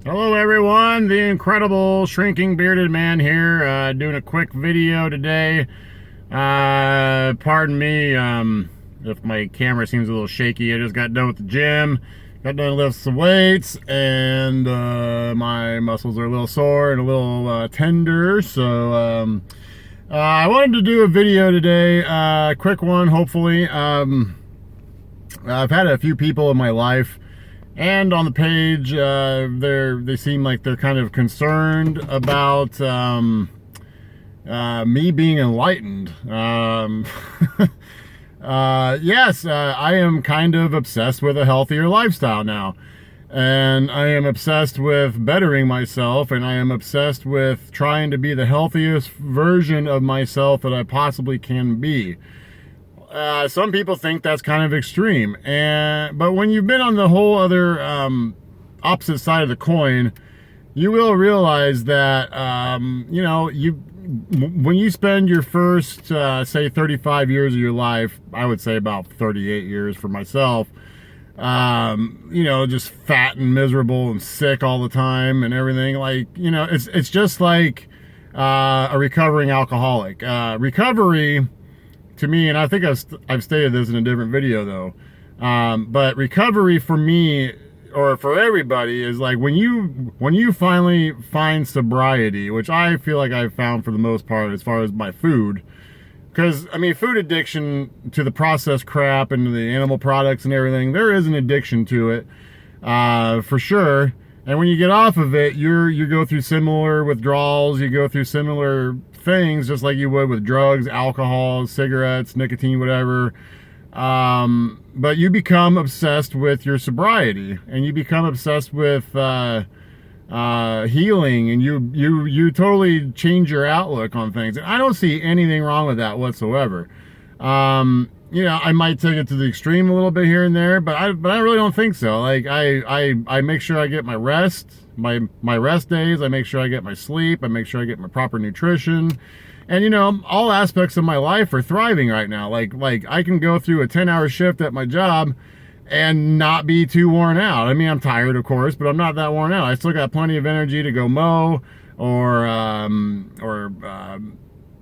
Hello everyone, the incredible shrinking bearded man here, doing a quick video today. Pardon me if my camera seems a little shaky. I just got done with the gym, got done lifting some weights, and my muscles are a little sore and a little tender, so I wanted to do a video today, quick one hopefully. I've had a few people in my life and on the page, they seem like they're kind of concerned about me being enlightened. Yes, I am kind of obsessed with a healthier lifestyle now. And I am obsessed with bettering myself, and I am obsessed with trying to be the healthiest version of myself that I possibly can be. Some people think that's kind of extreme, but when you've been on the whole other opposite side of the coin, you will realize that when you spend your first say 35 years of your life, I would say about 38 years for myself, just fat and miserable and sick all the time and everything, it's just like a recovering alcoholic. Recovery, to me, and I think I've stated this in a different video though, but recovery for me, or for everybody, is like when you finally find sobriety, which I feel like I've found for the most part as far as my food. Because, I mean, food addiction to the processed crap and the animal products and everything, there is an addiction to it, for sure. And when you get off of it, you go through similar withdrawals, you go through similar things, just like you would with drugs, alcohol, cigarettes, nicotine, whatever. But you become obsessed with your sobriety, and you become obsessed with healing, and you totally change your outlook on things. And I don't see anything wrong with that whatsoever. I might take it to the extreme a little bit here and there, but I really don't think so. Like I make sure I get my rest, my rest days. I make sure I get my sleep. I make sure I get my proper nutrition. And all aspects of my life are thriving right now. Like I can go through a 10-hour shift at my job and not be too worn out. I mean, I'm tired, of course, but I'm not that worn out. I still got plenty of energy to go mow or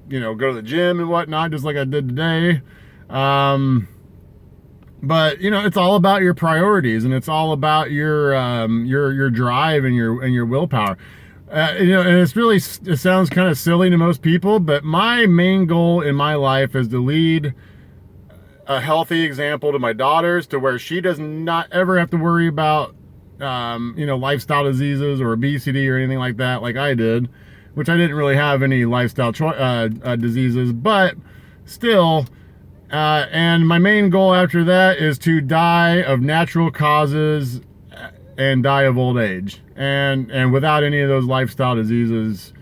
go to the gym and whatnot, just like I did today. But it's all about your priorities, and it's all about your drive and your willpower. And it sounds kind of silly to most people, but my main goal in my life is to lead a healthy example to my daughters, to where she does not ever have to worry about lifestyle diseases or obesity or anything like that, like I did, which I didn't really have any lifestyle diseases, but still. And my main goal after that is to die of natural causes and die of old age, and without any of those lifestyle diseases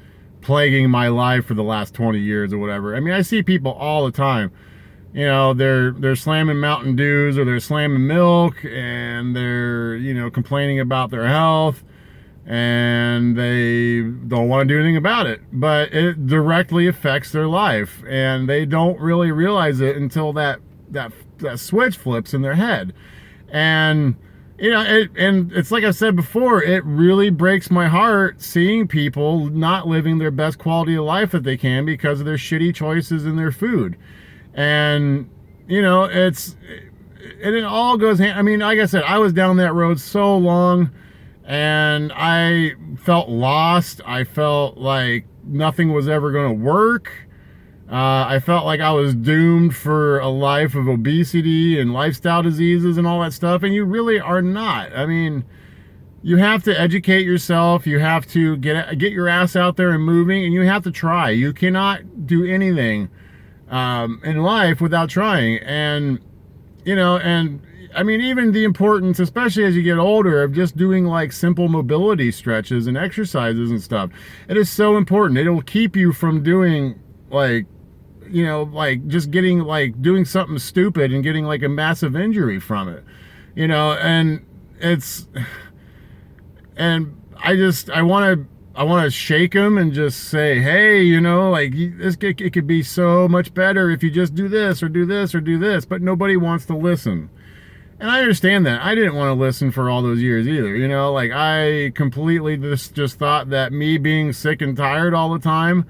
plaguing my life for the last 20 years or whatever. I mean, I see people all the time, they're slamming Mountain Dews, or they're slamming milk, and they're complaining about their health, and they don't want to do anything about it, but it directly affects their life, and they don't really realize it until that switch flips in their head. And it's like I said before, it really breaks my heart seeing people not living their best quality of life that they can because of their shitty choices in their food. And it all goes hand. I mean, like I said, I was down that road so long, and I felt lost. I felt like nothing was ever going to work. I felt like I was doomed for a life of obesity and lifestyle diseases and all that stuff, and you really are not. I mean, you have to educate yourself. You have to get your ass out there and moving, and you have to try. You cannot do anything in life without trying. And I mean, even the importance, especially as you get older, of just doing like simple mobility stretches and exercises and stuff. It is so important. It will keep you from doing just getting doing something stupid and getting like a massive injury from it, and I want to shake them and just say, hey, it could be so much better if you just do this or do this or do this, but nobody wants to listen. And I understand that. I didn't want to listen for all those years either. You know, like I completely just thought that me being sick and tired all the time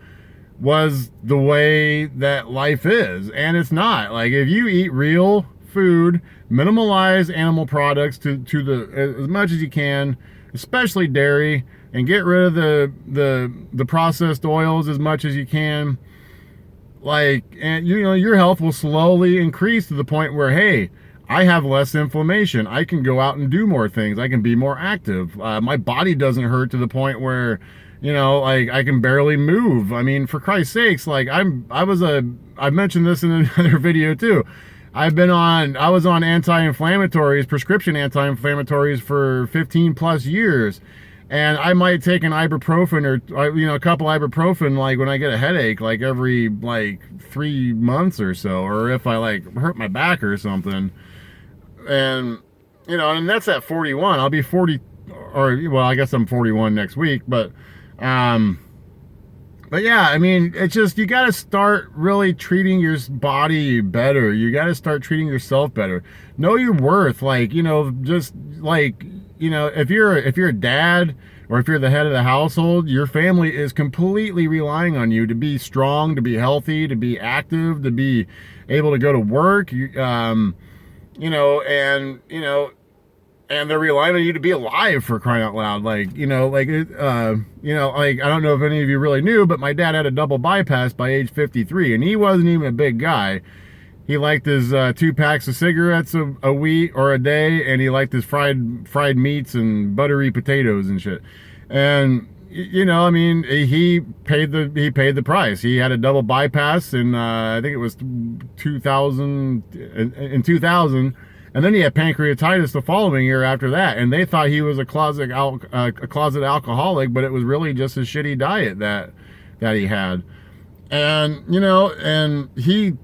was the way that life is. And it's not. Like if you eat real food, minimalize animal products to the as much as you can, especially dairy, and get rid of the processed oils as much as you can. Like, and you know, your health will slowly increase to the point where, hey, I have less inflammation. I can go out and do more things. I can be more active. My body doesn't hurt to the point where, you know, like I can barely move. I mean, for Christ's sakes, like I mentioned this in another video too. I was on anti-inflammatories, prescription anti-inflammatories for 15 plus years. And I might take an ibuprofen or, you know, a couple ibuprofen, like when I get a headache, like every like 3 months or so, or if I like hurt my back or something. And, you know, and that's at 41. I'll be 40, or, well, I guess I'm 41 next week, but yeah, I mean, it's just, you got to start really treating your body better. You got to start treating yourself better. Know your worth. Like, you know, just like, you know, if you're a dad or if you're the head of the household, your family is completely relying on you to be strong, to be healthy, to be active, to be able to go to work. You know, and they're relying on you to be alive, for crying out loud. Like, you know, like, you know, like, I don't know if any of you really knew, but my dad had a double bypass by age 53, and he wasn't even a big guy. He liked his 2 packs of cigarettes a week or a day, and he liked his fried meats and buttery potatoes and shit. And you know, I mean, he paid the price. He had a double bypass in I think it was 2000, and then he had pancreatitis the following year after that. And they thought he was a closet alcoholic, but it was really just his shitty diet that he had. And you know, and he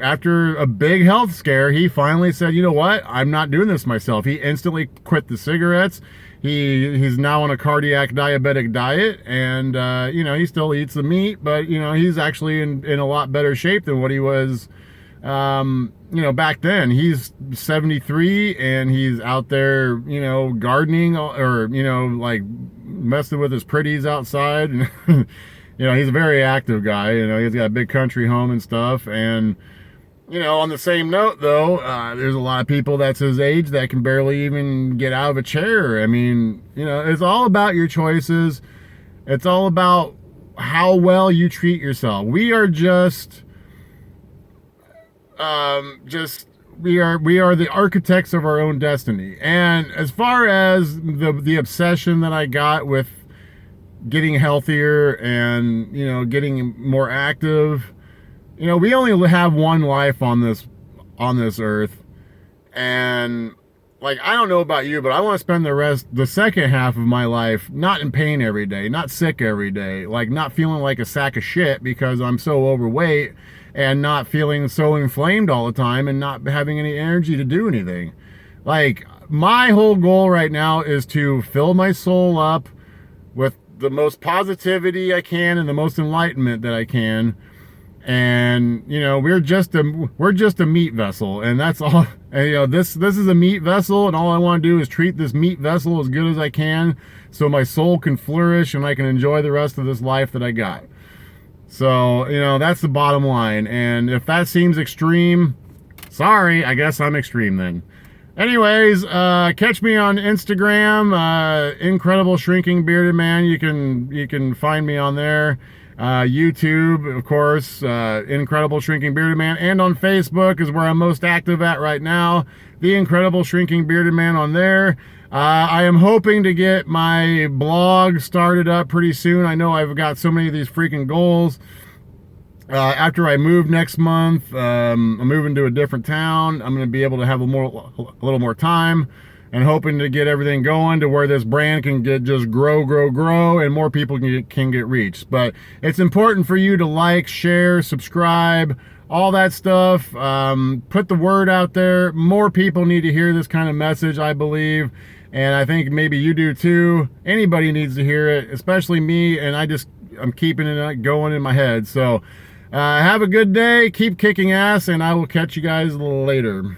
after a big health scare, he finally said, you know what, I'm not doing this myself. He instantly quit the cigarettes. He's now on a cardiac diabetic diet, and you know, he still eats the meat, but you know, he's actually in a lot better shape than what he was you know, back then. He's 73 and he's out there, you know, gardening, or you know, like messing with his pretties outside. And you know, he's a very active guy. You know, he's got a big country home and stuff. And you know, on the same note though, there's a lot of people that's his age that can barely even get out of a chair. I mean, you know, it's all about your choices. It's all about how well you treat yourself. We are we are the architects of our own destiny. And as far as the obsession that I got with getting healthier and, you know, getting more active, you know, we only have one life on this earth. And like, I don't know about you, but I want to spend the second half of my life not in pain every day, not sick every day, like not feeling like a sack of shit because I'm so overweight, and not feeling so inflamed all the time, and not having any energy to do anything. Like, my whole goal right now is to fill my soul up with the most positivity I can and the most enlightenment that I can. And you know, we're just a meat vessel, and that's all. And you know, this is a meat vessel, and all I want to do is treat this meat vessel as good as I can, so my soul can flourish and I can enjoy the rest of this life that I got. So, you know, that's the bottom line. And if that seems extreme, sorry, I guess I'm extreme then. Anyways, catch me on Instagram, Incredible Shrinking Bearded Man. You can find me on there. YouTube, of course, Incredible Shrinking Bearded Man, and on Facebook is where I'm most active at right now. The Incredible Shrinking Bearded Man on there. I am hoping to get my blog started up pretty soon. I know I've got so many of these freaking goals. After I move next month, I'm moving to a different town. I'm going to be able to have a little more time, and hoping to get everything going to where this brand can just grow, and more people can get reached. But it's important for you to like, share, subscribe, all that stuff. Put the word out there. More people need to hear this kind of message, I believe. And I think maybe you do too. Anybody needs to hear it, especially me. And I'm keeping it going in my head. So have a good day. Keep kicking ass, and I will catch you guys later.